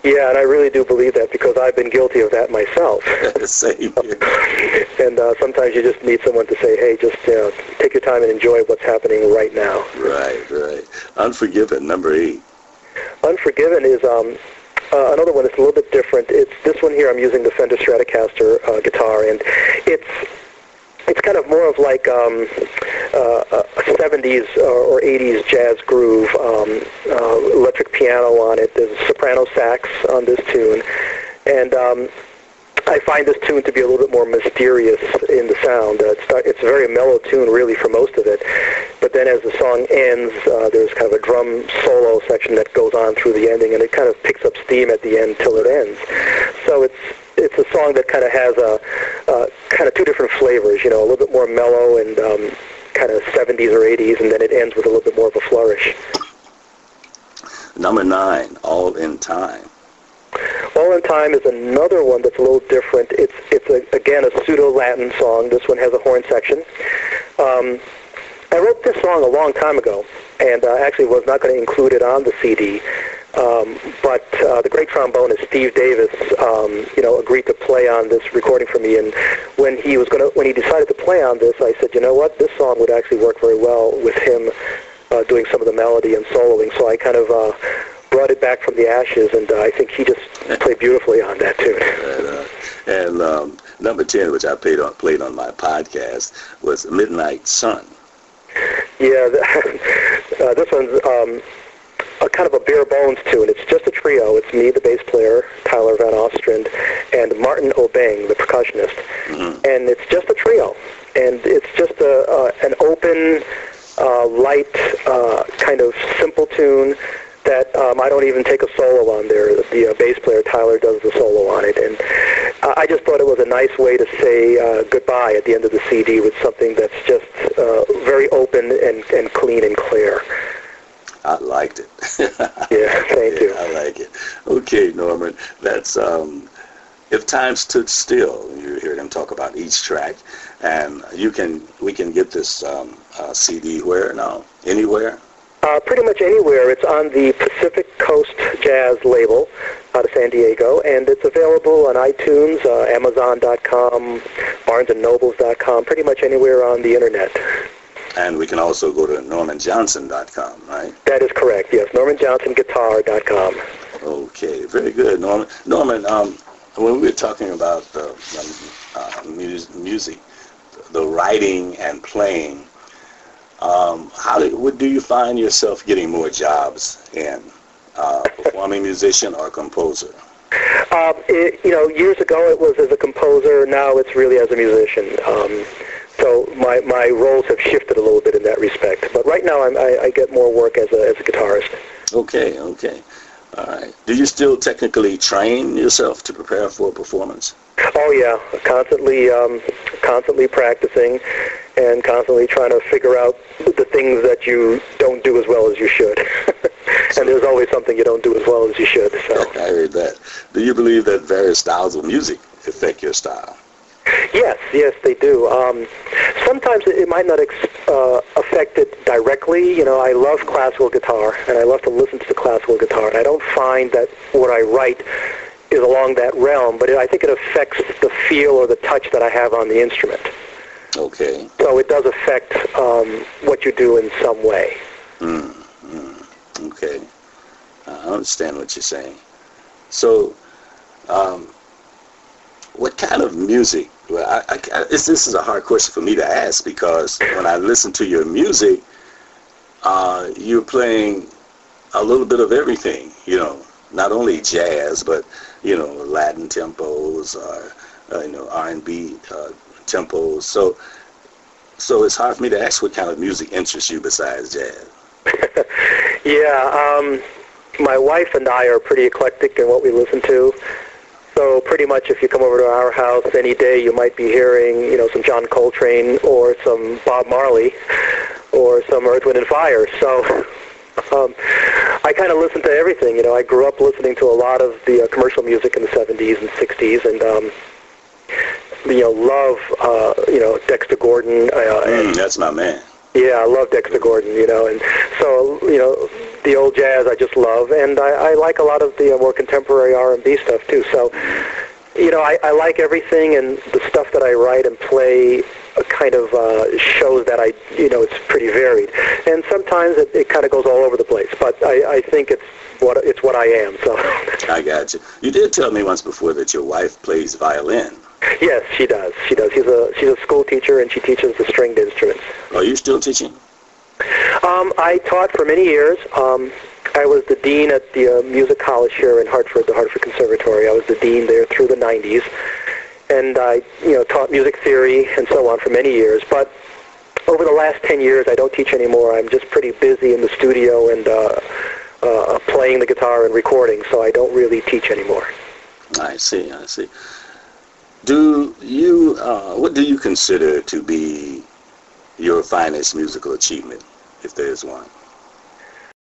Yeah, and I really do believe that because I've been guilty of that myself. Same here. And sometimes you just need someone to say, hey, just take your time and enjoy what's happening right now. Right, right. Unforgiven, number 8. Unforgiven is another one that's a little bit different. It's this one here. I'm using the Fender Stratocaster guitar, and it's kind of more of like a 70s or 80s jazz groove, electric piano on it. There's a soprano sax on this tune, and I find this tune to be a little bit more mysterious in the sound. It's a very mellow tune, really, for most of it. But then as the song ends, there's kind of a drum solo section that goes on through the ending, and it kind of picks up steam at the end till it ends. So it's a song that kind of has kind of two different flavors, a little bit more mellow and kind of 70s or 80s, and then it ends with a little bit more of a flourish. Number 9, All in Time. All in Time is another one that's a little different. It's again, a pseudo-Latin song. This one has a horn section. I wrote this song a long time ago, and actually was not going to include it on the CD. But the great trombonist Steve Davis, agreed to play on this recording for me. And when he decided to play on this, I said, you know what, this song would actually work very well with him doing some of the melody and soloing. So I kind of brought it back from the ashes, and I think he just played beautifully on that tune. And number 10, which I played on my podcast, was Midnight Sun. Yeah, this one's a kind of a bare bones tune. It's just a trio. It's me, the bass player, Tyler Van Ostrand, and Martin Obeng, the percussionist. Mm-hmm. And it's just a trio. And it's just an open, light, kind of simple tune that I don't even take a solo on there. The bass player, Tyler, does the solo on it. And I just thought it was a nice way to say goodbye at the end of the CD with something that's just very open and clean and clear. I liked it. Yeah, thank you. I like it. Okay, Norman, that's If Time Stood Still. You hear them talk about each track, and we can get this CD where now? Anywhere? Pretty much anywhere. It's on the Pacific Coast Jazz label out of San Diego, and it's available on iTunes, Amazon.com, BarnesandNobles.com, pretty much anywhere on the internet. And we can also go to NormanJohnson.com, right? That is correct, yes, NormanJohnsonGuitar.com. Okay, very good, Norman. Norman, when we were talking about the music, the writing and playing, do you find yourself getting more jobs in performing musician or composer? Years ago it was as a composer. Now it's really as a musician. So my roles have shifted a little bit in that respect. But right now I get more work as a guitarist. Okay. All right. Do you still technically train yourself to prepare for a performance? Oh yeah, constantly practicing and constantly trying to figure out the things that you don't do as well as you should. And there's always something you don't do as well as you should. So I heard that. Do you believe that various styles of music affect your style? Yes, they do. Sometimes it might not affect it directly. I love classical guitar, and I love to listen to the classical guitar, and I don't find that what I write is along that realm, but I think it affects the feel or the touch that I have on the instrument. Okay. So it does affect what you do in some way. Okay. I understand what you're saying. So, what kind of music? Well, this is a hard question for me to ask because when I listen to your music, you're playing a little bit of everything, not only jazz, but, Latin tempos or, R&B tempos. So it's hard for me to ask what kind of music interests you besides jazz. Yeah, my wife and I are pretty eclectic in what we listen to. So pretty much if you come over to our house any day, you might be hearing, some John Coltrane or some Bob Marley or some Earth, Wind & Fire. So I kind of listen to everything. I grew up listening to a lot of the commercial music in the 70s and 60s and, love, Dexter Gordon. That's my man. Yeah, I love Dexter Gordon, and so, the old jazz I just love, and I like a lot of the more contemporary R&B stuff too. So, I like everything, and the stuff that I write and play kind of shows that it's pretty varied. And sometimes it kind of goes all over the place, but I think it's what I am. So. I got you. You did tell me once before that your wife plays violin. Yes, she does. She's a school teacher, and she teaches the stringed instruments. Are you still teaching? I taught for many years. I was the dean at the music college here in Hartford, the Hartford Conservatory. I was the dean there through the 90s, and I taught music theory and so on for many years. But over the last 10 years, I don't teach anymore. I'm just pretty busy in the studio and playing the guitar and recording, so I don't really teach anymore. I see. Do you what do you consider to be your finest musical achievement, if there is one?